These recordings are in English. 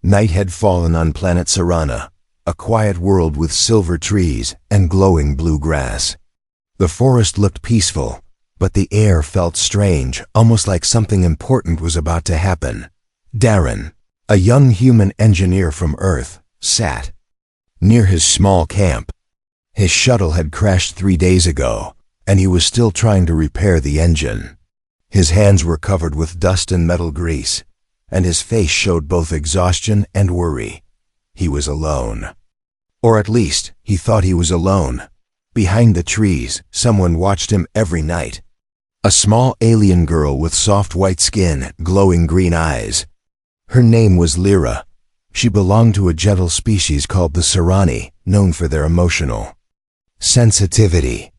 Night had fallen on planet Serana, a quiet world with silver trees and glowing blue grass. The forest looked peaceful, but the air felt strange, almost like something important was about to happen. Darren, a young human engineer from Earth, sat near his small camp. His shuttle had crashed 3 days ago, and he was still trying to repair the engine. His hands were covered with dust and metal grease, and his face showed both exhaustion and worry. He was alone. Or at least, he thought he was alone. Behind the trees, someone watched him every night. A small alien girl with soft white skin, glowing green eyes. Her name was Lyra. She belonged to a gentle species called the Serani, known for their emotional sensitivity.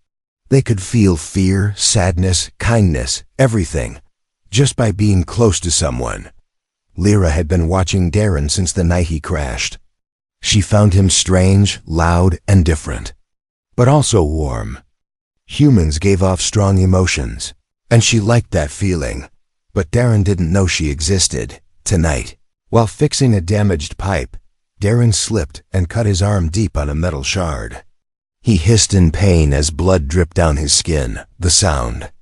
They could feel fear, sadness, kindness, everything, just by being close to someone. Lyra had been watching Darren since the night he crashed. She found him strange, loud, and different, but also warm. Humans gave off strong emotions, and she liked that feeling, but Darren didn't know she existed. Tonight, while fixing a damaged pipe, Darren slipped and cut his arm deep on a metal shard. He hissed in pain as blood dripped down his skin. The sound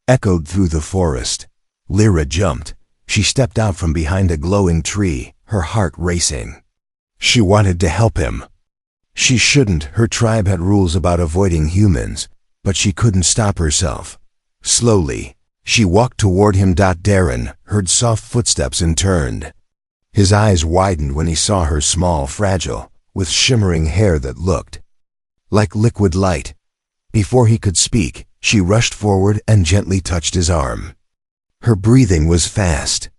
echoed through the forest. Lyra jumped. She stepped out from behind a glowing tree, her heart racing. She wanted to help him. She shouldn't. Her tribe had rules about avoiding humans, but she couldn't stop herself. Slowly, she walked toward him. Darren heard soft footsteps and turned. His eyes widened when he saw her, small, fragile, with shimmering hair that looked like liquid light. Before he could speak, she rushed forward and gently touched his arm. Her breathing was fast.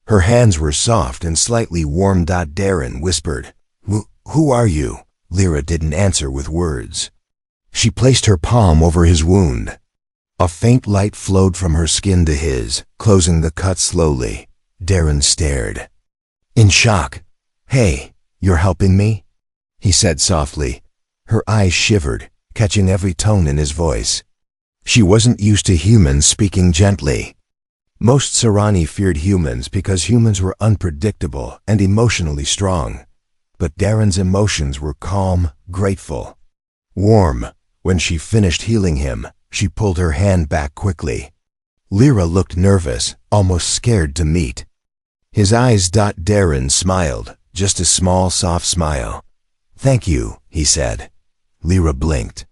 Her hands were soft and slightly warm. Darren whispered, Who are you?" Lyra didn't answer with words. She placed her palm over his wound. A faint light flowed from her skin to his, closing the cut slowly. Darren stared, in shock. "Hey, you're helping me?" he said softly. Her eyes shivered, catching every tone in his voice. She wasn't used to humans speaking gently. Most Serani feared humans because humans were unpredictable and emotionally strong. But Darren's emotions were calm, grateful, warm. When she finished healing him, she pulled her hand back quickly. Lyra looked nervous, almost scared to meet his eyes. Darren smiled, just a small, soft smile. "Thank you," he said. Lyra blinked.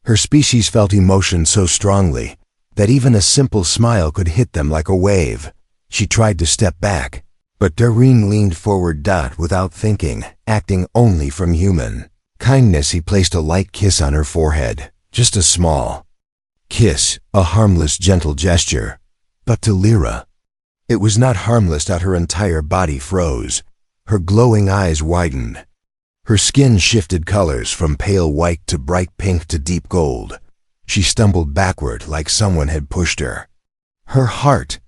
Her species felt emotion so strongly that even a simple smile could hit them like a wave. She tried to step back, but Darren leaned forward. Without thinking, acting only from human kindness, he placed a light kiss on her forehead, just a small kiss, a harmless, gentle gesture. But to Lyra, it was not harmless. Her entire body froze. Her glowing eyes widened. Her skin shifted colors from pale white to bright pink to deep gold. She stumbled backward like someone had pushed her. Her heart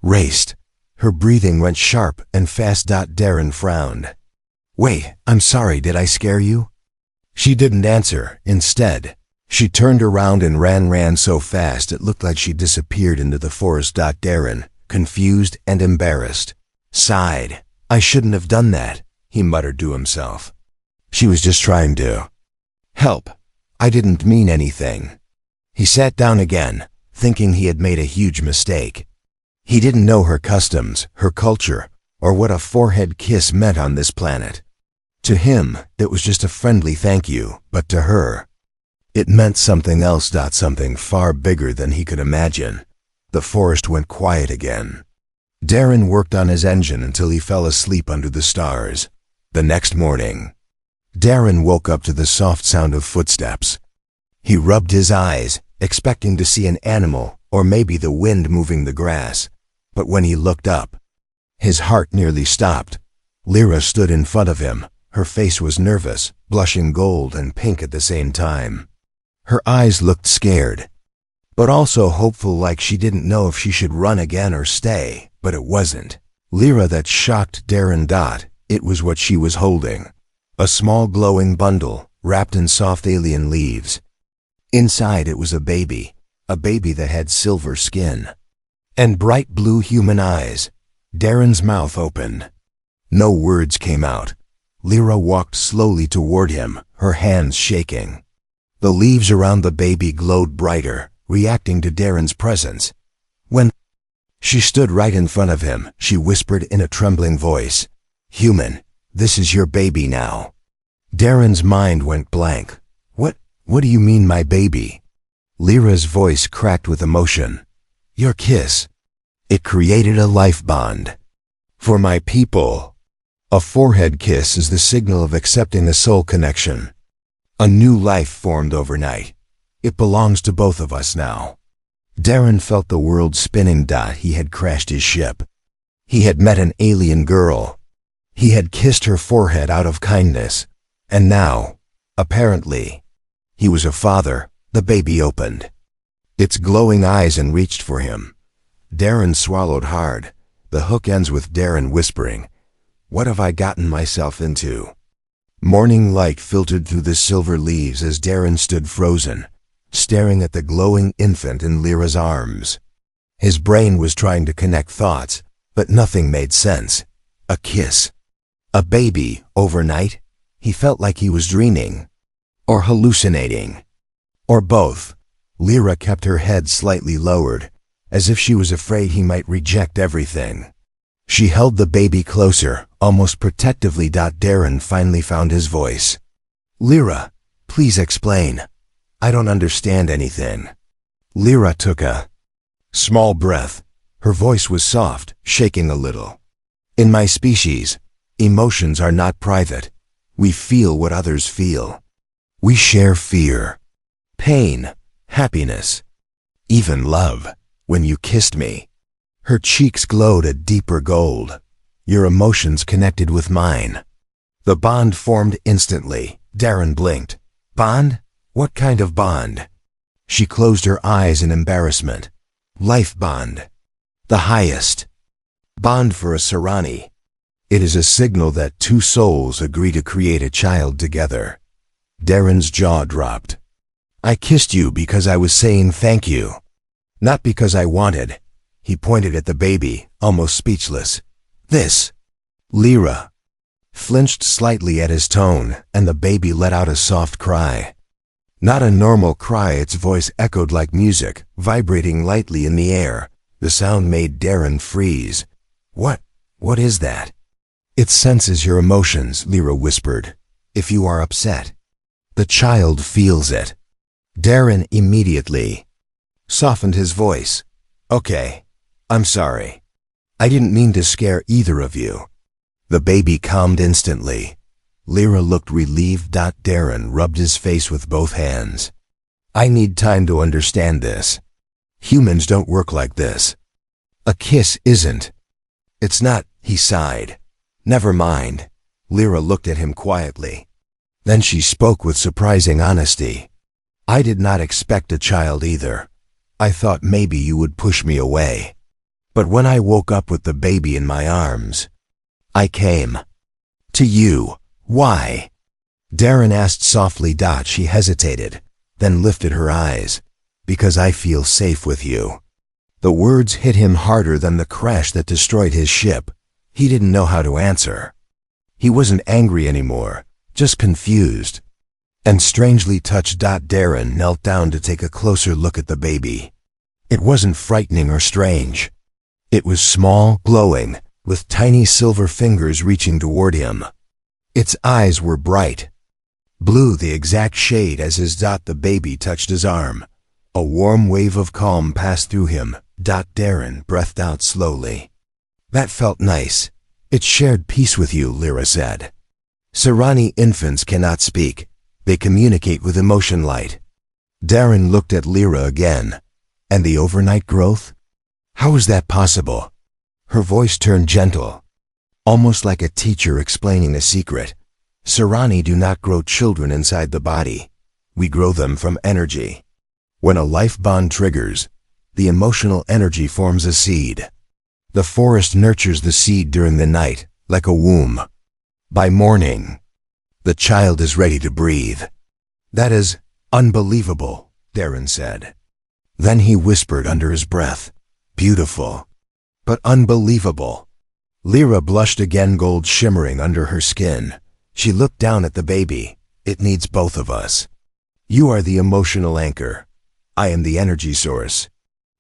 raced. Her breathing went sharp and fast. Darren frowned. "Wait, I'm sorry, did I scare you?" She didn't answer. Instead, she turned around and ran so fast it looked like she disappeared into the forest. Darren, confused and embarrassed, sighed. "I shouldn't have done that," he muttered to himself. "She was just trying to help. I didn't mean anything." He sat down again, thinking he had made a huge mistake. He didn't know her customs, her culture, or what a forehead kiss meant on this planet. To him, it was just a friendly thank you, but to her, it meant something else. Something far bigger than he could imagine. The forest went quiet again. Darren worked on his engine until he fell asleep under the stars. The next morning, Darren woke up to the soft sound of footsteps. He rubbed his eyes, expecting to see an animal or maybe the wind moving the grass. But when he looked up, his heart nearly stopped. Lyra stood in front of him. Her face was nervous, blushing gold and pink at the same time. Her eyes looked scared, but also hopeful, like she didn't know if she should run again or stay. But it wasn't Lyra that shocked Darren. It was what she was holding. A small glowing bundle, wrapped in soft alien leaves. Inside it was a baby that had silver skin and bright blue human eyes. Darren's mouth opened. No words came out. Lyra walked slowly toward him, her hands shaking. The leaves around the baby glowed brighter, reacting to Darren's presence. When she stood right in front of him, she whispered in a trembling voice, "Human, this is your baby now." Darren's mind went blank. What do you mean, my baby?" Lyra's voice cracked with emotion. "Your kiss. It created a life bond. For my people. A forehead kiss is the signal of accepting a soul connection. A new life formed overnight. It belongs to both of us now." Darren felt the world spinning. He had crashed his ship. He had met an alien girl. He had kissed her forehead out of kindness. And now, apparently, he was a father. The baby opened its glowing eyes and reached for him. Darren swallowed hard. The hook ends with Darren whispering, "What have I gotten myself into?" Morning light filtered through the silver leaves as Darren stood frozen, staring at the glowing infant in Lyra's arms. His brain was trying to connect thoughts, but nothing made sense. A kiss. A baby, overnight? He felt like he was dreaming. Or hallucinating. Or both. Lyra kept her head slightly lowered, as if she was afraid he might reject everything. She held the baby closer, almost protectively. Darren finally found his voice. "Lyra, please explain. I don't understand anything." Lyra took a small breath. Her voice was soft, shaking a little. "In my species, emotions are not private. We feel what others feel. We share fear, pain, happiness, even love. When you kissed me." Her cheeks glowed a deeper gold. "Your emotions connected with mine." The bond formed instantly. Darren blinked. "Bond? What kind of bond?" She closed her eyes in embarrassment. "Life bond. The highest bond for a Serani. It is a signal that two souls agree to create a child together." Darren's jaw dropped. "I kissed you because I was saying thank you. Not because I wanted." He pointed at the baby, almost speechless. "This." Lyra flinched slightly at his tone, and the baby let out a soft cry. Not a normal cry, its voice echoed like music, vibrating lightly in the air. The sound made Darren freeze. What is that?" "It senses your emotions," Lyra whispered. "If you are upset, the child feels it." Darren immediately softened his voice. "Okay, I'm sorry. I didn't mean to scare either of you." The baby calmed instantly. Lyra looked relieved. Darren rubbed his face with both hands. "I need time to understand this. Humans don't work like this. A kiss isn't." "It's not," he sighed. "Never mind." Lyra looked at him quietly. Then she spoke with surprising honesty. "I did not expect a child either. I thought maybe you would push me away. But when I woke up with the baby in my arms, I came to you." "Why?" Darren asked softly. She hesitated, then lifted her eyes. "Because I feel safe with you." The words hit him harder than the crash that destroyed his ship. He didn't know how to answer. He wasn't angry anymore, just confused. And strangely touched. Darren knelt down to take a closer look at the baby. It wasn't frightening or strange. It was small, glowing, with tiny silver fingers reaching toward him. Its eyes were bright blue, the exact shade as his. The baby touched his arm. A warm wave of calm passed through him. Darren breathed out slowly. "That felt nice. It shared peace with you," Lyra said. "Serani infants cannot speak. They communicate with emotion light." Darren looked at Lyra again. "And the overnight growth? How is that possible?" Her voice turned gentle, almost like a teacher explaining a secret. "Serani do not grow children inside the body. We grow them from energy. When a life bond triggers, the emotional energy forms a seed. The forest nurtures the seed during the night, like a womb. By morning, the child is ready to breathe." "That is unbelievable," Darren said. Then he whispered under his breath, "Beautiful, but unbelievable." Lyra blushed again, gold shimmering under her skin. She looked down at the baby. It needs both of us. You are the emotional anchor. I am the energy source.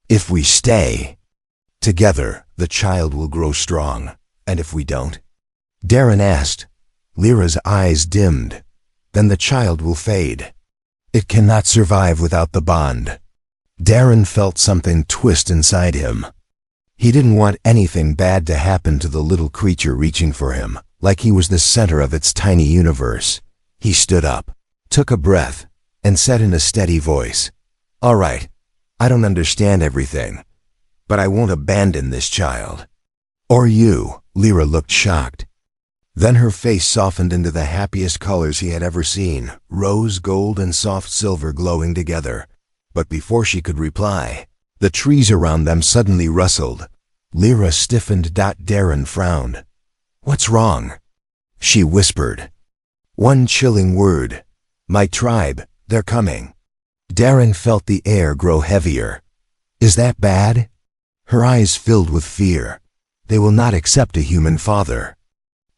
If we stay together, the child will grow strong. And if we don't? Darren asked. Lyra's eyes dimmed. Then the child will fade. It cannot survive without the bond. Darren felt something twist inside him. He didn't want anything bad to happen to the little creature reaching for him, like he was the center of its tiny universe. He stood up, took a breath, and said in a steady voice, "All right, I don't understand everything, but I won't abandon this child." "Or you." Lyra looked shocked. Then her face softened into the happiest colors he had ever seen, rose, gold, and soft silver glowing together. But before she could reply, the trees around them suddenly rustled. Lyra stiffened. Darren frowned. "What's wrong?" She whispered. "One chilling word. My tribe, they're coming." Darren felt the air grow heavier. "Is that bad?" Her eyes filled with fear. "They will not accept a human father."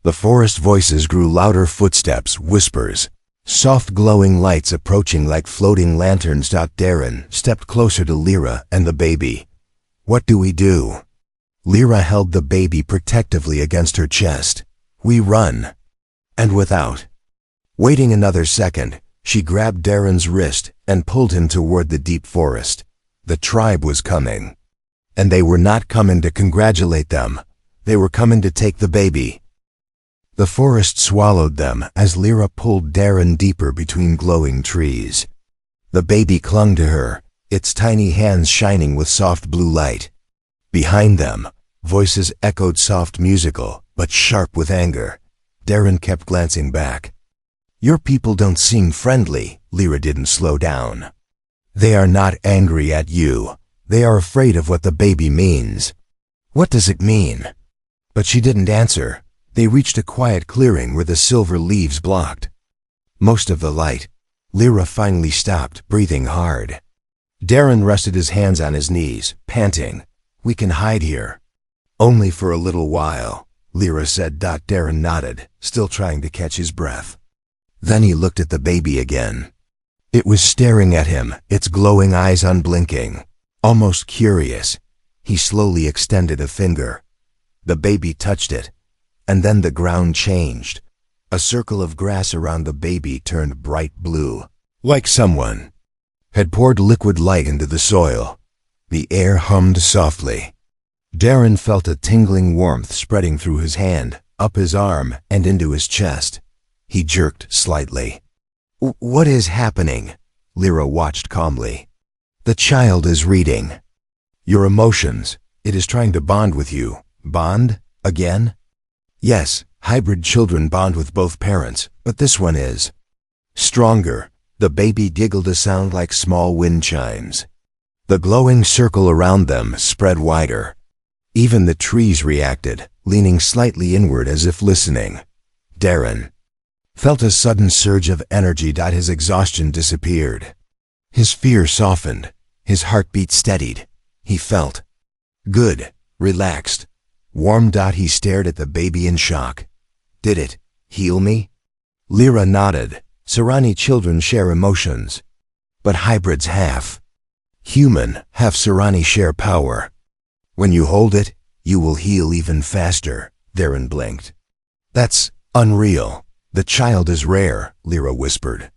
The forest voices grew louder, footsteps, whispers, soft glowing lights approaching like floating lanterns. Darren stepped closer to Lyra and the baby. "What do we do?" Lyra held the baby protectively against her chest. "We run." And without waiting another second, she grabbed Darren's wrist and pulled him toward the deep forest. The tribe was coming. And they were not coming to congratulate them. They were coming to take the baby. The forest swallowed them as Lyra pulled Darren deeper between glowing trees. The baby clung to her, its tiny hands shining with soft blue light. Behind them, voices echoed, soft, musical, but sharp with anger. Darren kept glancing back. "Your people don't seem friendly." Lyra didn't slow down. "They are not angry at you. They are afraid of what the baby means." "What does it mean?" But she didn't answer. They reached a quiet clearing where the silver leaves blocked most of the light. Lyra finally stopped, breathing hard. Darren rested his hands on his knees, panting. "We can hide here." "Only for a little while," Lyra said. Darren nodded, still trying to catch his breath. Then he looked at the baby again. It was staring at him, its glowing eyes unblinking, almost curious. He slowly extended a finger. The baby touched it. And then the ground changed. A circle of grass around the baby turned bright blue, like someone had poured liquid light into the soil. The air hummed softly. Darren felt a tingling warmth spreading through his hand, up his arm, and into his chest. He jerked slightly. "What is happening?" Lyra watched calmly. "The child is reading your emotions. It is trying to bond with you." "Bond? Again?" "Yes, hybrid children bond with both parents, but this one is stronger." The baby giggled, a sound like small wind chimes. The glowing circle around them spread wider. Even the trees reacted, leaning slightly inward as if listening. Darren felt a sudden surge of energy. His exhaustion disappeared. His fear softened. His heartbeat steadied. He felt good, relaxed, warm. He stared at the baby in shock. "Did it heal me?" Lyra nodded. "Serani children share emotions, but hybrids half human, half Serani share power. When you hold it, you will heal even faster." Darren blinked. "That's unreal. The child is rare," Lyra whispered.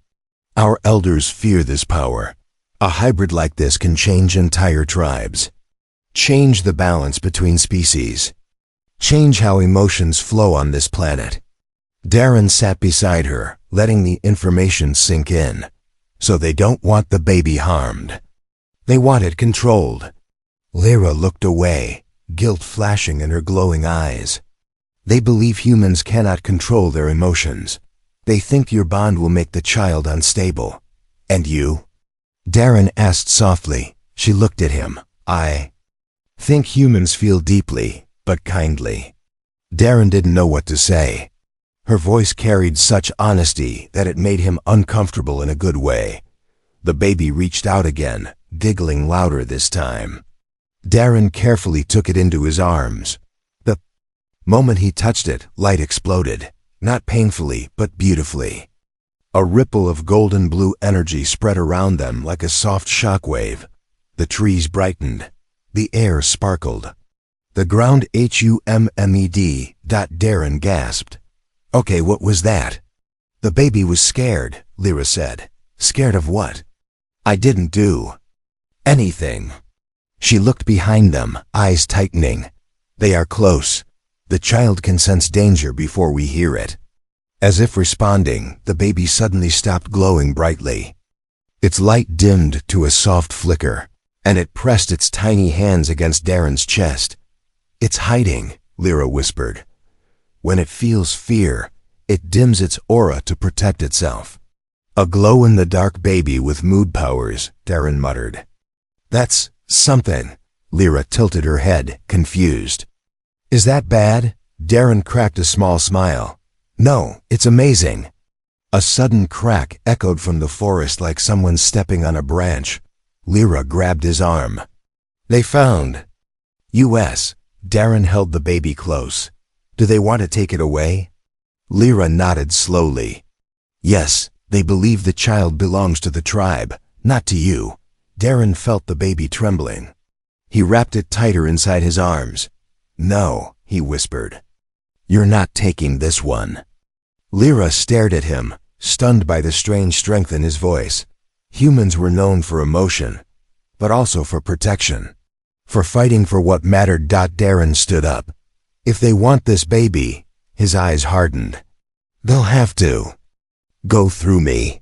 "Our elders fear this power. A hybrid like this can change entire tribes, change the balance between species, change how emotions flow on this planet." Darren sat beside her, letting the information sink in. So they don't want the baby harmed. They want it controlled. Lyra looked away, guilt flashing in her glowing eyes. They believe humans cannot control their emotions. They think your bond will make the child unstable. "And you?" Darren asked softly. She looked at him. "I think humans feel deeply, but kindly." Darren didn't know what to say. Her voice carried such honesty that it made him uncomfortable in a good way. The baby reached out again, giggling louder this time. Darren carefully took it into his arms. The Moment he touched it, light exploded, not painfully, but beautifully. A ripple of golden blue energy spread around them like a soft shockwave. The trees brightened. The air sparkled. The ground humed. Darren gasped. Okay, what was that? The baby was scared, Lyra said. Scared of what? I didn't do anything. She looked behind them, eyes tightening. They are close. The child can sense danger before we hear it. As if responding, the baby suddenly stopped glowing brightly. Its light dimmed to a soft flicker, and it pressed its tiny hands against Darren's chest. It's hiding, Lyra whispered. When it feels fear, it dims its aura to protect itself. A glow-in-the-dark baby with mood powers, Darren muttered. That's something. Lyra tilted her head, confused. Is that bad? Darren cracked a small smile. No, it's amazing. A sudden crack echoed from the forest like someone stepping on a branch. Lyra grabbed his arm. They found U.S. Darren held the baby close. Do they want to take it away? Lyra nodded slowly. Yes, they believe the child belongs to the tribe, not to you. Darren felt the baby trembling. He wrapped it tighter inside his arms. No, he whispered. You're not taking this one. Lyra stared at him, stunned by the strange strength in his voice. Humans were known for emotion, but also for protection. For fighting for what mattered. Darren stood up. If they want this baby, his eyes hardened. They'll have to go through me.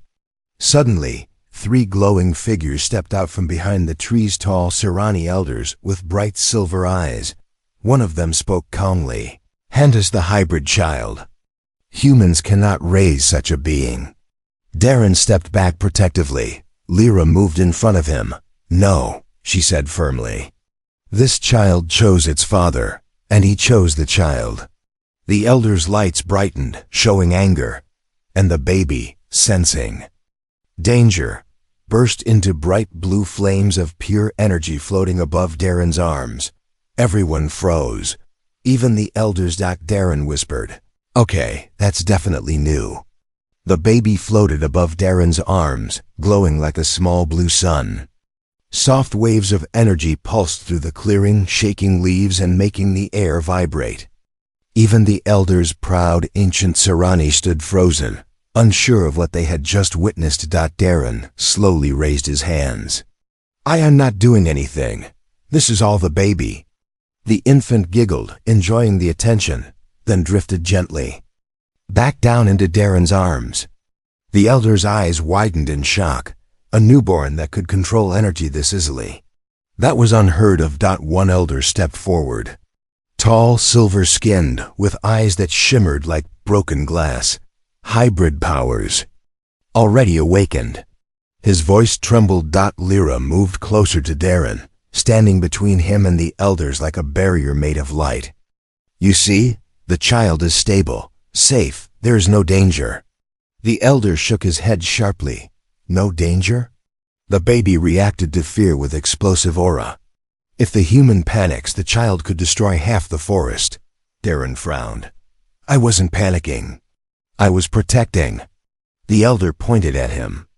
Suddenly, 3 glowing figures stepped out from behind the tree's tall Serani elders with bright silver eyes. One of them spoke calmly. Hand us the hybrid child. Humans cannot raise such a being. Darren stepped back protectively. Lyra moved in front of him. No, she said firmly. This child chose its father, and he chose the child. The elders' lights brightened, showing anger, and the baby, sensing danger, burst into bright blue flames of pure energy floating above Darren's arms. Everyone froze. Even the elders. Darren whispered. Okay, that's definitely new. The baby floated above Darren's arms, glowing like a small blue sun. Soft waves of energy pulsed through the clearing, shaking leaves and making the air vibrate. Even the elders' proud, ancient Serani stood frozen, unsure of what they had just witnessed. Darren slowly raised his hands. I am not doing anything. This is all the baby. The infant giggled, enjoying the attention, then drifted gently back down into Darren's arms. The elder's eyes widened in shock. A newborn that could control energy this easily. That was unheard of. One elder stepped forward. Tall, silver-skinned, with eyes that shimmered like broken glass. Hybrid powers. Already awakened. His voice trembled. Lyra moved closer to Darren, standing between him and the elders like a barrier made of light. You see, the child is stable, safe, there is no danger. The elder shook his head sharply. No danger? The baby reacted to fear with explosive aura. If the human panics, the child could destroy half the forest. Darren frowned. I wasn't panicking. I was protecting. The elder pointed at him.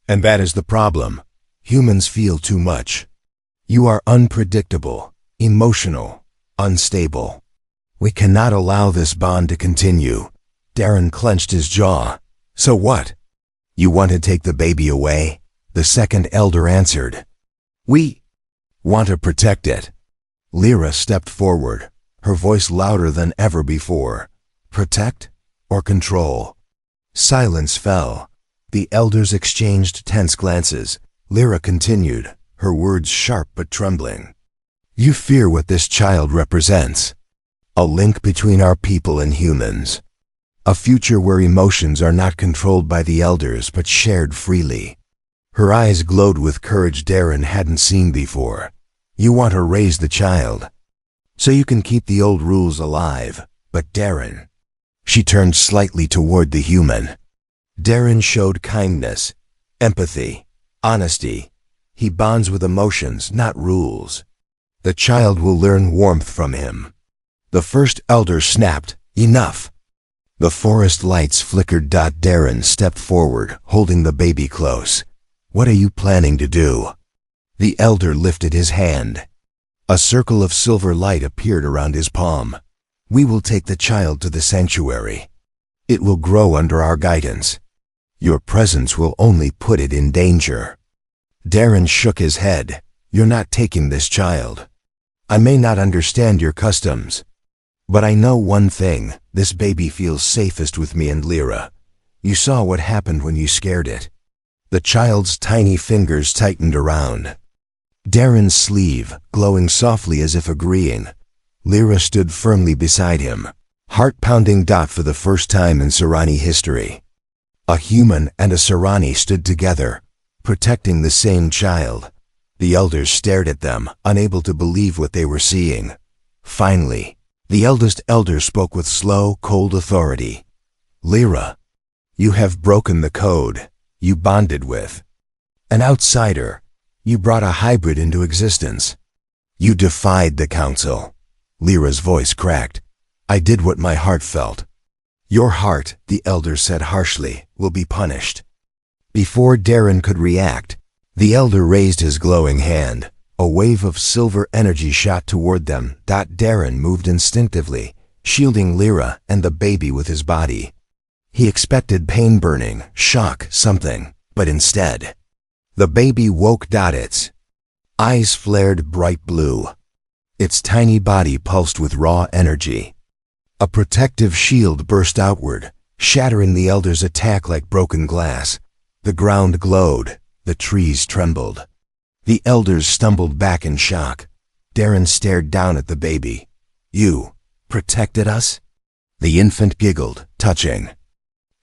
And that is the problem. Humans feel too much. You are unpredictable, emotional, unstable. We cannot allow this bond to continue. Darren clenched his jaw. So what? You want to take the baby away? The second elder answered. We want to protect it. Lyra stepped forward, her voice louder than ever before. Protect or control? Silence fell. The elders exchanged tense glances. Lyra continued, her words sharp but trembling. You fear what this child represents. A link between our people and humans. A future where emotions are not controlled by the elders but shared freely. Her eyes glowed with courage Darren hadn't seen before. You want to raise the child, so you can keep the old rules alive. But Darren. She turned slightly toward the human. Darren showed kindness, empathy, honesty. He bonds with emotions, not rules. The child will learn warmth from him. The first elder snapped, "Enough!" The forest lights flickered. Darren stepped forward, holding the baby close. "What are you planning to do?" The elder lifted his hand. A circle of silver light appeared around his palm. "We will take the child to the sanctuary. It will grow under our guidance. Your presence will only put it in danger." Darren shook his head. "You're not taking this child. I may not understand your customs, but I know one thing. This baby feels safest with me and Lyra. You saw what happened when you scared it." The child's tiny fingers tightened around Darren's sleeve, glowing softly as if agreeing. Lyra stood firmly beside him, heart-pounding. For the first time in Serani history, a human and a Serani stood together, protecting the same child. The elders stared at them, unable to believe what they were seeing. Finally, the eldest elder spoke with slow, cold authority. "Lyra, you have broken the code. You bonded with an outsider. You brought a hybrid into existence. You defied the council." Lyra's voice cracked. "I did what my heart felt." "Your heart," the elder said harshly, "will be punished." Before Darren could react, the elder raised his glowing hand. A wave of silver energy shot toward them. Darren moved instinctively, shielding Lyra and the baby with his body. He expected pain, burning, shock, something, but instead, the baby woke. Its eyes flared bright blue. Its tiny body pulsed with raw energy. A protective shield burst outward, shattering the elder's attack like broken glass. The ground glowed. The trees trembled. The elders stumbled back in shock. Darren stared down at the baby. "You protected us?" The infant giggled, touching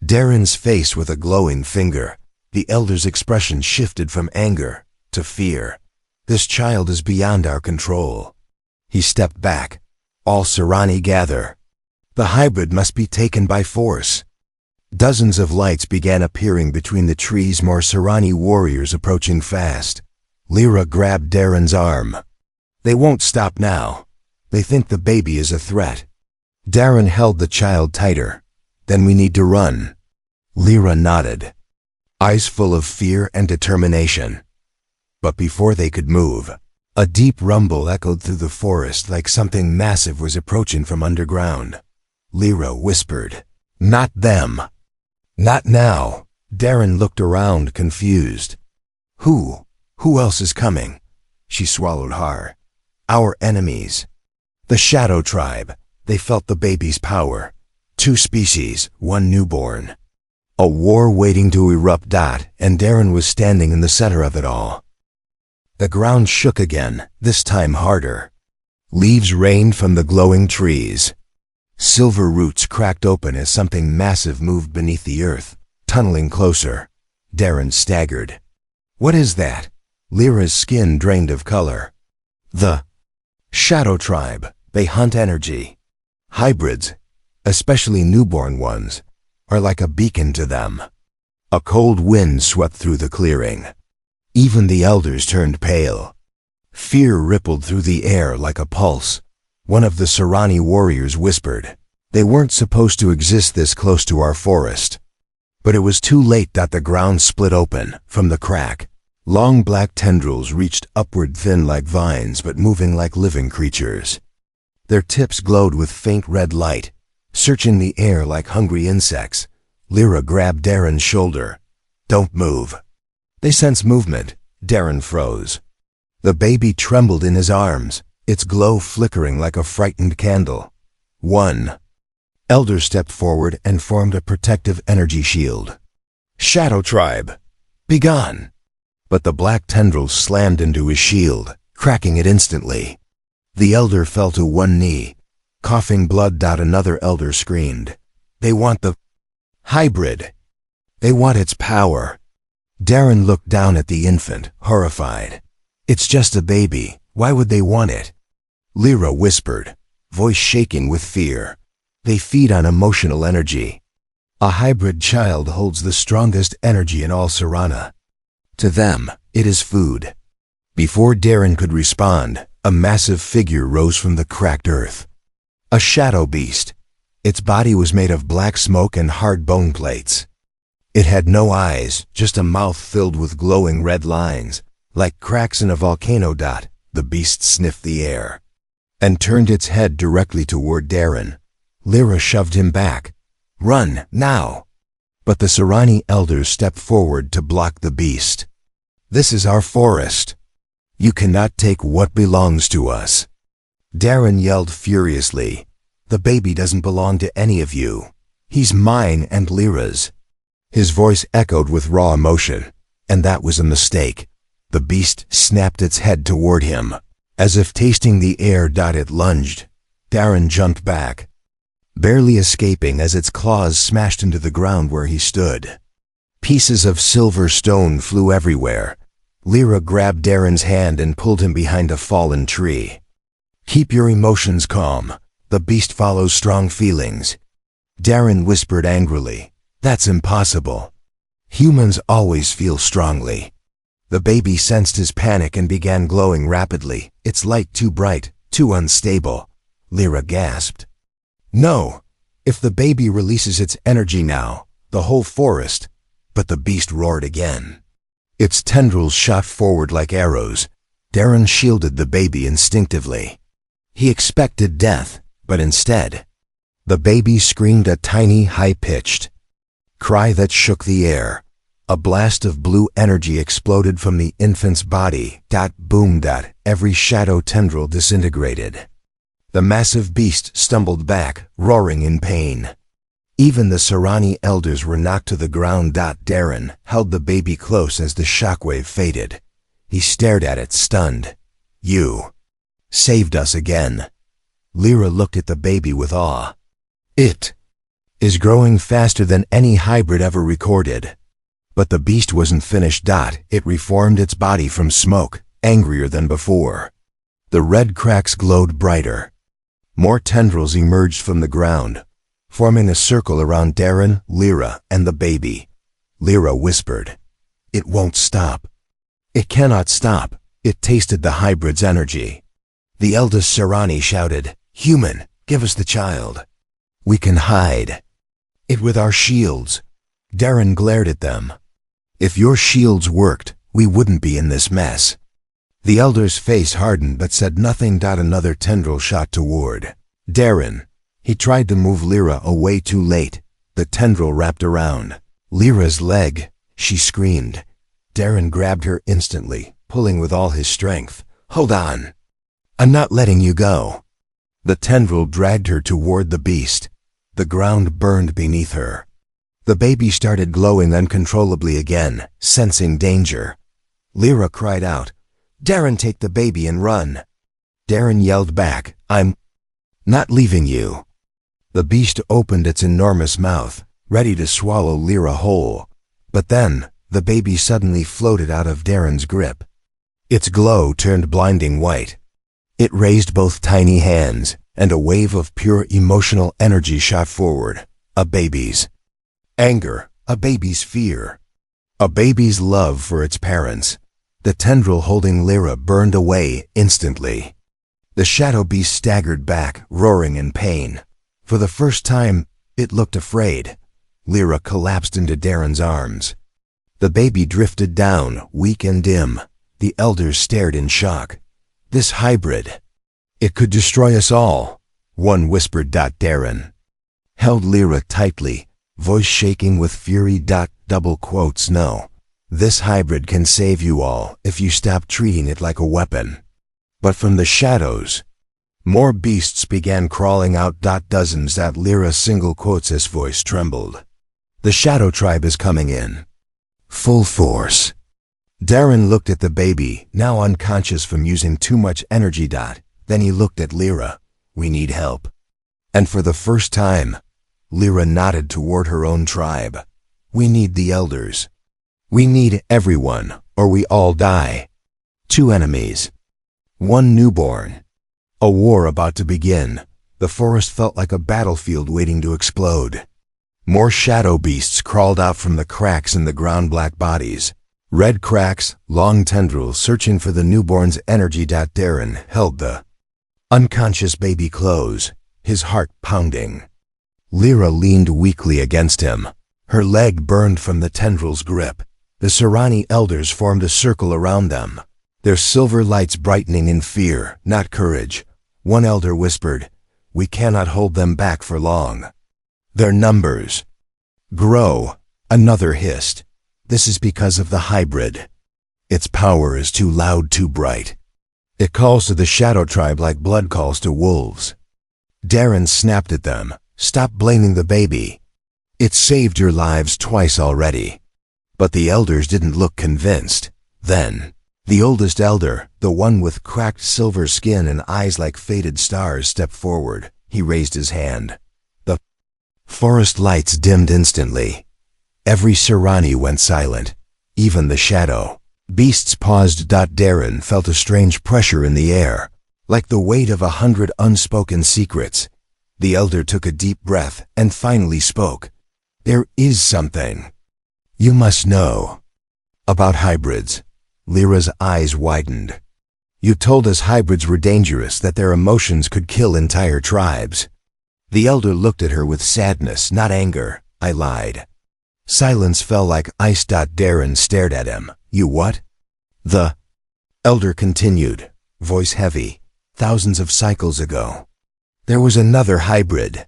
Darren's face with a glowing finger. The elder's expression shifted from anger to fear. "This child is beyond our control." He stepped back. "All Serani gather. The hybrid must be taken by force." Dozens of lights began appearing between the trees, more Serani warriors approaching fast. Lyra grabbed Darren's arm. "They won't stop now. They think the baby is a threat." Darren held the child tighter. "Then we need to run." Lyra nodded, eyes full of fear and determination. But before they could move, a deep rumble echoed through the forest like something massive was approaching from underground. Lyra whispered, "Not them. Not now." Darren looked around, confused. Who else is coming?" She swallowed hard. "Our enemies. The Shadow Tribe." They felt the baby's power. 2 species, 1 newborn. A war waiting to erupt. And Darren was standing in the center of it all. The ground shook again, this time harder. Leaves rained from the glowing trees. Silver roots cracked open as something massive moved beneath the earth, tunneling closer. Darren staggered. "What is that?" Lyra's skin drained of color. "The Shadow Tribe. They hunt energy. Hybrids, especially newborn ones, are like a beacon to them." A cold wind swept through the clearing. Even the elders turned pale. Fear rippled through the air like a pulse. One of the Serani warriors whispered, "They weren't supposed to exist this close to our forest." But it was too late. The ground split open. From the crack, long black tendrils reached upward, thin like vines but moving like living creatures. Their tips glowed with faint red light, searching the air like hungry insects. Lyra grabbed Darren's shoulder. "Don't move." They sensed movement. Darren froze. The baby trembled in his arms, its glow flickering like a frightened candle. "One." Elder stepped forward and formed a protective energy shield. "Shadow Tribe, begone!" But the black tendrils slammed into his shield, cracking it instantly. The elder fell to one knee, coughing blood. Another elder screamed, "They want the hybrid. They want its power." Darren looked down at the infant, horrified. "It's just a baby. Why would they want it?" Lyra whispered, voice shaking with fear. "They feed on emotional energy. A hybrid child holds the strongest energy in all Serana. To them, it is food." Before Darren could respond, a massive figure rose from the cracked earth. A shadow beast. Its body was made of black smoke and hard bone plates. It had no eyes, just a mouth filled with glowing red lines. Like cracks in a volcano. The beast sniffed the air and turned its head directly toward Darren. Lyra shoved him back. "Run, now!" But the Serani elders stepped forward to block the beast. "This is our forest. You cannot take what belongs to us." Darren yelled furiously. "The baby doesn't belong to any of you. He's mine and Lyra's." His voice echoed with raw emotion, and that was a mistake. The beast snapped its head toward him. As if tasting the air. It lunged. Darren jumped back, barely escaping as its claws smashed into the ground where he stood. Pieces of silver stone flew everywhere. Lyra grabbed Darren's hand and pulled him behind a fallen tree. "Keep your emotions calm. The beast follows strong feelings." Darren whispered angrily. "That's impossible. Humans always feel strongly." The baby sensed his panic and began glowing rapidly, its light too bright, too unstable. Lyra gasped. "No! If the baby releases its energy now, the whole forest—" But the beast roared again. Its tendrils shot forward like arrows. Darren shielded the baby instinctively. He expected death, but instead, the baby screamed a tiny, high-pitched cry that shook the air. A blast of blue energy exploded from the infant's body. Boom. Every shadow tendril disintegrated. The massive beast stumbled back, roaring in pain. Even the Serani elders were knocked to the ground. Darren held the baby close as the shockwave faded. He stared at it, stunned. "You saved us again." Lyra looked at the baby with awe. "It is growing faster than any hybrid ever recorded." But the beast wasn't finished. It reformed its body from smoke, angrier than before. The red cracks glowed brighter. More tendrils emerged from the ground, forming a circle around Darren, Lyra, and the baby. Lyra whispered, "It won't stop." "It cannot stop." It tasted the hybrid's energy. The eldest Serani shouted, "Human, give us the child. We can hide it with our shields." Darren glared at them. "If your shields worked, we wouldn't be in this mess." The elder's face hardened but said nothing. Another tendril shot toward Darren. He tried to move Lyra away, too late. The tendril wrapped around Lyra's leg. She screamed. Darren grabbed her instantly, pulling with all his strength. "Hold on. I'm not letting you go." The tendril dragged her toward the beast. The ground burned beneath her. The baby started glowing uncontrollably again, sensing danger. Lyra cried out, "Darren, take the baby and run." Darren yelled back, "I'm not leaving you." The beast opened its enormous mouth, ready to swallow Lyra whole. But then, the baby suddenly floated out of Darren's grip. Its glow turned blinding white. It raised both tiny hands, and a wave of pure emotional energy shot forward. A baby's anger, a baby's fear, a baby's love for its parents. The tendril holding Lyra burned away instantly. The shadow beast staggered back, roaring in pain. For the first time, it looked afraid. Lyra collapsed into Darren's arms. The baby drifted down, weak and dim. The elders stared in shock. "This hybrid, it could destroy us all," one whispered. Darren held Lyra tightly, voice shaking with fury. Double quotes, "No. This hybrid can save you all if you stop treating it like a weapon." But from the shadows, more beasts began crawling out. Dozens. Lyra single quotes, his voice trembled. "The shadow tribe is coming in. Full force." Darren looked at the baby, now unconscious from using too much energy. Then he looked at Lyra. "We need help." And for the first time, Lyra nodded toward her own tribe. "We need the elders. We need everyone, or we all die." 2 enemies. 1 newborn. A war about to begin. The forest felt like a battlefield waiting to explode. More shadow beasts crawled out from the cracks in the ground. Black bodies. Red cracks, long tendrils searching for the newborn's energy. Darren held the unconscious baby close. his heart pounding. Lyra leaned weakly against him. Her leg burned from the tendrils' grip. The Serani elders formed a circle around them, their silver lights brightening in fear, not courage. One elder whispered, "We cannot hold them back for long. Their numbers grow." Another hissed, "This is because of the hybrid. Its power is too loud, too bright. It calls to the shadow tribe like blood calls to wolves." Darren snapped at them, "Stop blaming the baby. It's saved your lives twice already." But the elders didn't look convinced. Then, the oldest elder, the one with cracked silver skin and eyes like faded stars, stepped forward. He raised his hand. The forest lights dimmed instantly. Every Serani went silent, even the shadow. Beasts paused. Darren felt a strange pressure in the air, like the weight of 100 unspoken secrets. The elder took a deep breath and finally spoke. "There is something you must know about hybrids." Lyra's eyes widened. "You told us hybrids were dangerous, that their emotions could kill entire tribes." The elder looked at her with sadness, not anger. "I lied." Silence fell like ice. Darren stared at him. "You what?" The elder continued, voice heavy. "Thousands of cycles ago, there was another hybrid,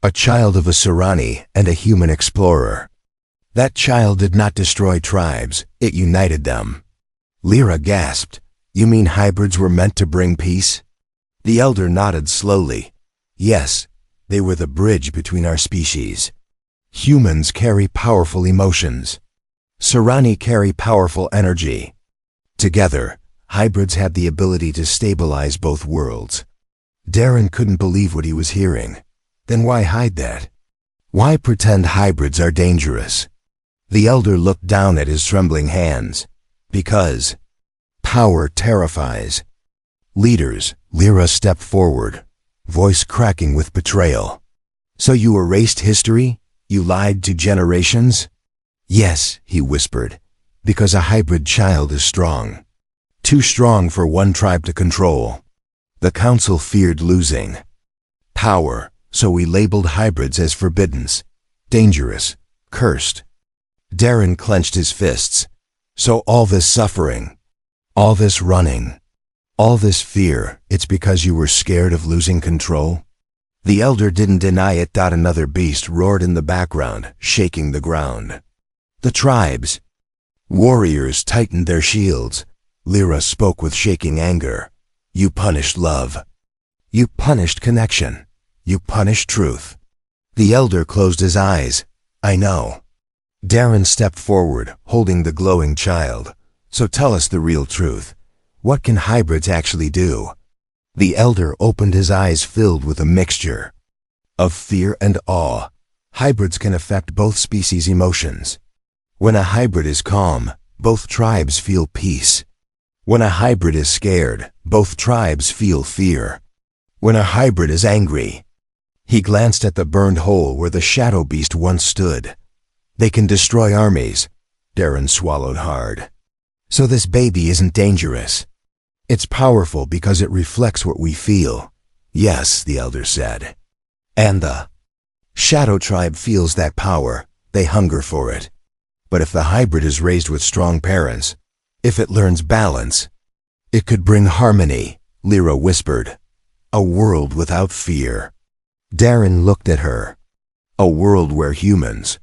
a child of a Serani and a human explorer. That child did not destroy tribes, it united them." Lyra gasped. "You mean hybrids were meant to bring peace?" The elder nodded slowly. "Yes, they were the bridge between our species. Humans carry powerful emotions. Serani carry powerful energy. Together, hybrids had the ability to stabilize both worlds." Darren couldn't believe what he was hearing. Then why hide that? Why pretend hybrids are dangerous? The elder looked down at his trembling hands. "Because power terrifies leaders." Lyra stepped forward, voice cracking with betrayal. "So you erased history? You lied to generations?" "Yes," he whispered, "because a hybrid child is strong. Too strong for one tribe to control. The council feared losing power, so we labeled hybrids as forbidden, dangerous, cursed." Darren clenched his fists. "So all this suffering, all this running, all this fear, it's because you were scared of losing control?" The elder didn't deny it. Another beast roared in the background, shaking the ground. The tribes' warriors tightened their shields. Lyra spoke with shaking anger. "You punished love. You punished connection. You punished truth." The elder closed his eyes. "I know." Darren stepped forward, holding the glowing child. "So tell us the real truth. What can hybrids actually do?" The elder opened his eyes, filled with a mixture of fear and awe. "Hybrids can affect both species' emotions. When a hybrid is calm, both tribes feel peace. When a hybrid is scared, both tribes feel fear. When a hybrid is angry..." He glanced at the burned hole where the shadow beast once stood. "They can destroy armies." Darren swallowed hard. "So this baby isn't dangerous. It's powerful because it reflects what we feel." "Yes," the elder said. "And the shadow tribe feels that power. They hunger for it. But if the hybrid is raised with strong parents, if it learns balance, it could bring harmony." Lyra whispered. "A world without fear." Darren looked at her. "A world where humans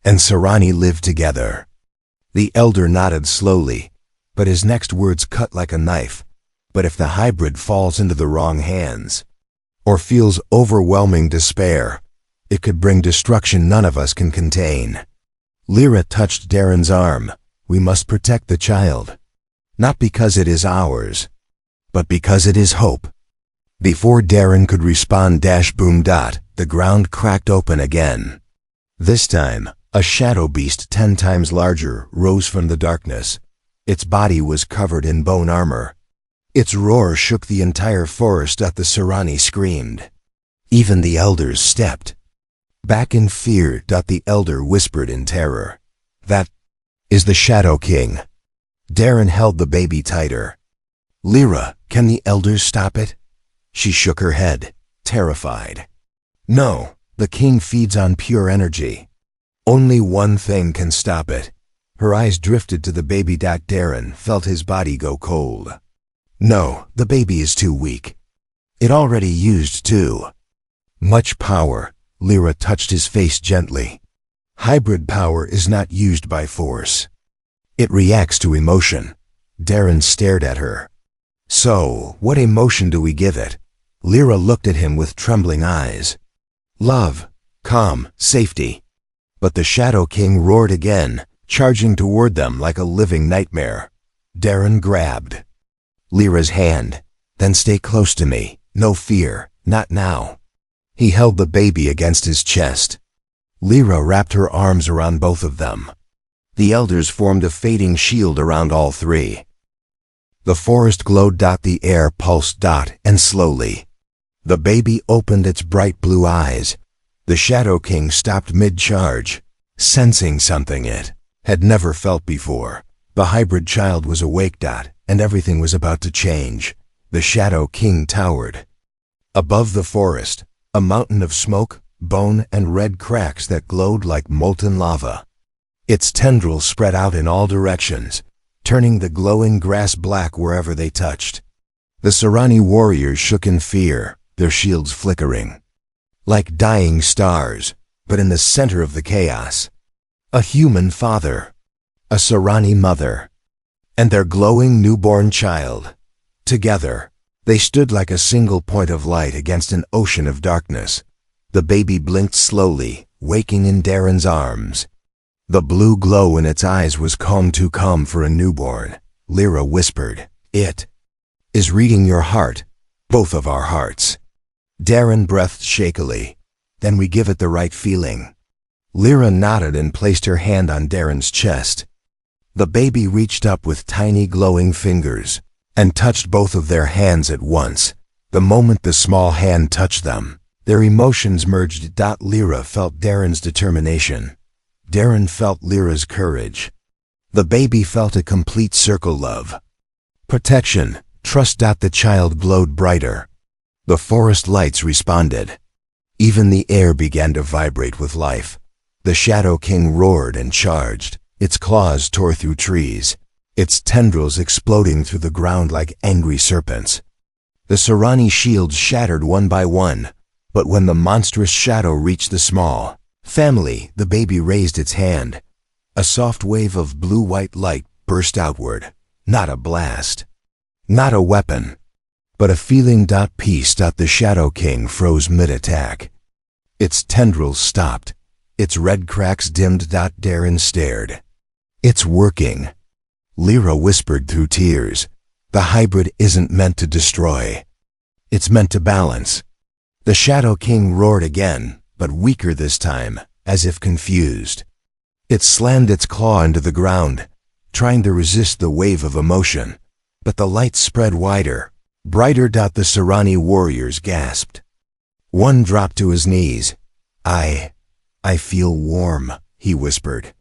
and Serani live together." The elder nodded slowly, but his next words cut like a knife. "But if the hybrid falls into the wrong hands, or feels overwhelming despair, it could bring destruction none of us can contain." Lyra touched Darren's arm. "We must protect the child. Not because it is ours, but because it is hope." Before Darren could respond, boom. The ground cracked open again. This time, a shadow beast 10 times larger rose from the darkness. Its body was covered in bone armor. Its roar shook the entire forest. The Serani screamed. Even the elders stepped back in fear. The elder whispered in terror. "That is the Shadow King." Darren held the baby tighter. "Lyra, can the elders stop it?" She shook her head. terrified. No, the king feeds on pure energy. Only one thing can stop it. Her eyes drifted to the baby. Darren felt his body go cold. No, the baby is too weak. It already used too much power. Lyra touched his face gently. Hybrid power is not used by force. It reacts to emotion. Darren stared at her. So, what emotion do we give it? Lyra looked at him with trembling eyes. Love, calm, safety. But the Shadow King roared again, charging toward them like a living nightmare. Darren grabbed Lyra's hand. Then stay close to me. No fear, not now. He held the baby against his chest. Lyra wrapped her arms around both of them. The elders formed a fading shield around all three. The forest glowed. The air pulsed. And slowly, the baby opened its bright blue eyes. The Shadow King stopped mid-charge, sensing something it had never felt before. The hybrid child was awake. And everything was about to change. The Shadow King towered above the forest, a mountain of smoke, bone, and red cracks that glowed like molten lava. Its tendrils spread out in all directions, turning the glowing grass black wherever they touched. The Serani warriors shook in fear, their shields flickering like dying stars, but in the center of the chaos, a human father, a Serani mother, and their glowing newborn child. Together, they stood like a single point of light against an ocean of darkness. The baby blinked slowly, waking in Darren's arms. The blue glow in its eyes was calm, too calm for a newborn. Lyra whispered, "It is reading your heart, both of our hearts." Darren breathed shakily. "Then we give it the right feeling." Lyra nodded and placed her hand on Darren's chest. The baby reached up with tiny glowing fingers and touched both of their hands at once. The moment the small hand touched them, their emotions merged. Lyra felt Darren's determination. Darren felt Lyra's courage. The baby felt a complete circle love. Protection, trust. The child glowed brighter. The forest lights responded. Even the air began to vibrate with life. The Shadow King roared and charged. Its claws tore through trees, its tendrils exploding through the ground like angry serpents. The Serani shields shattered one by one, but when the monstrous shadow reached the small family, the baby raised its hand. A soft wave of blue-white light burst outward. Not a blast, not a weapon, but a feeling. Peace. The Shadow King froze mid-attack. Its tendrils stopped. Its red cracks dimmed. Darren stared. "It's working," Lyra whispered through tears. "The hybrid isn't meant to destroy. It's meant to balance." The Shadow King roared again, but weaker this time, as if confused. It slammed its claw into the ground, trying to resist the wave of emotion. But the light spread wider, brighter. The Serani warriors gasped. One dropped to his knees. I feel warm," he whispered.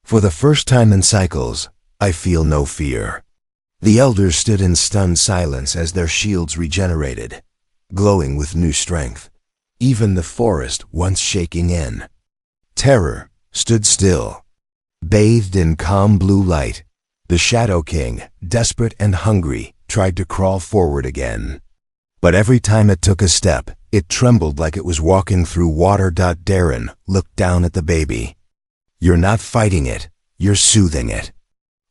"For the first time in cycles, I feel no fear." The elders stood in stunned silence as their shields regenerated, glowing with new strength. Even the forest, once shaking in terror, stood still, bathed in calm blue light. The Shadow King, desperate and hungry, tried to crawl forward again. But every time it took a step, it trembled like it was walking through water. Darren looked down at the baby. "You're not fighting it, you're soothing it."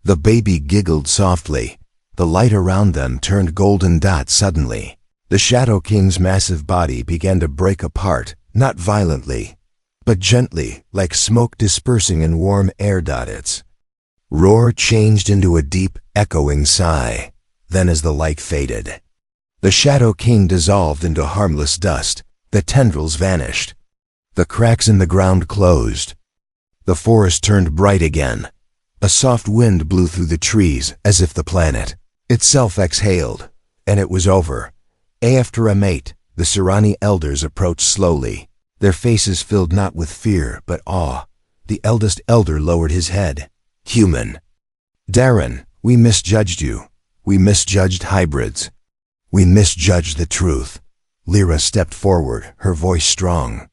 The baby giggled softly. The light around them turned golden. Suddenly, the Shadow King's massive body began to break apart, not violently, but gently, like smoke dispersing in warm air. Its roar changed into a deep, echoing sigh. Then as the light faded, the Shadow King dissolved into harmless dust. The tendrils vanished. The cracks in the ground closed. The forest turned bright again. A soft wind blew through the trees as if the planet itself exhaled. And it was over. After a mate, the Serani elders approached slowly, their faces filled not with fear but awe. The eldest elder lowered his head. "Human. Darren, we misjudged you. We misjudged hybrids. We misjudged the truth." Lyra stepped forward, her voice strong.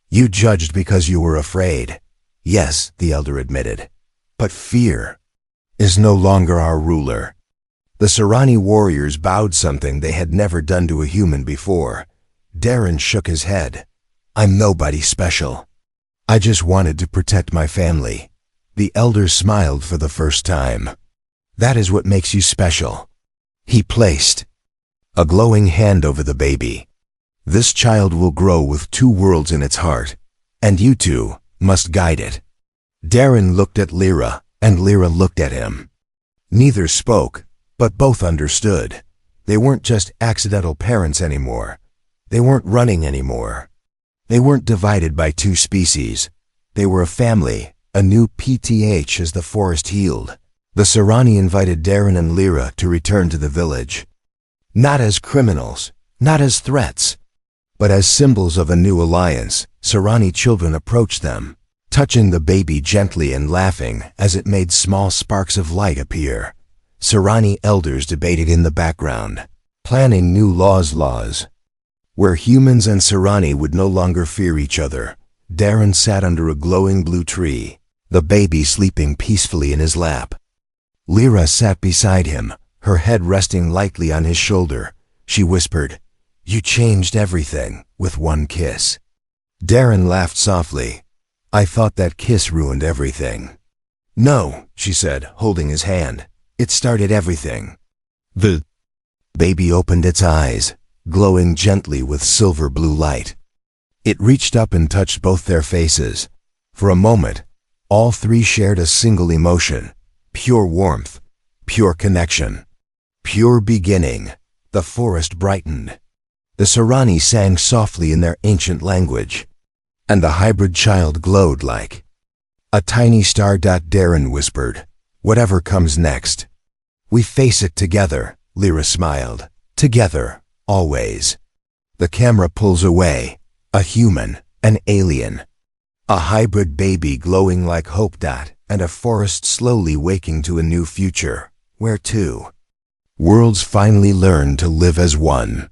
You judged because you were afraid. Yes, the elder admitted. But fear is no longer our ruler. The Serani warriors bowed, something they had never done to a human before. Darren shook his head. I'm nobody special. I just wanted to protect my family. The elder smiled for the first time. That is what makes you special. He placed a glowing hand over the baby. This child will grow with two worlds in its heart, and you two must guide it. Darren looked at Lyra, and Lyra looked at him. Neither spoke, but both understood. They weren't just accidental parents anymore. They weren't running anymore. They weren't divided by two species. They were a family, a new PTH. As the forest healed, the Serani invited Darren and Lyra to return to the village. Not as criminals, not as threats, but as symbols of a new alliance. Serani children approached them, touching the baby gently and laughing as it made small sparks of light appear. Serani elders debated in the background, planning new laws where humans and Serani would no longer fear each other. Darren sat under a glowing blue tree, the baby sleeping peacefully in his lap. Lyra sat beside him, her head resting lightly on his shoulder. She whispered, "You changed everything with one kiss." Darren laughed softly. "I thought that kiss ruined everything." "No," she said, holding his hand. "It started everything." The baby opened its eyes, glowing gently with silver blue light. It reached up and touched both their faces. For a moment, all three shared a single emotion: pure warmth, pure connection, pure beginning. The forest brightened. The Serani sang softly in their ancient language, and the hybrid child glowed like a tiny star. Darren whispered, "Whatever comes next, we face it together." Lyra smiled. "Together, always." The camera pulls away. A human, an alien, a hybrid baby glowing like hope. And a forest slowly waking to a new future, where two worlds finally learn to live as one.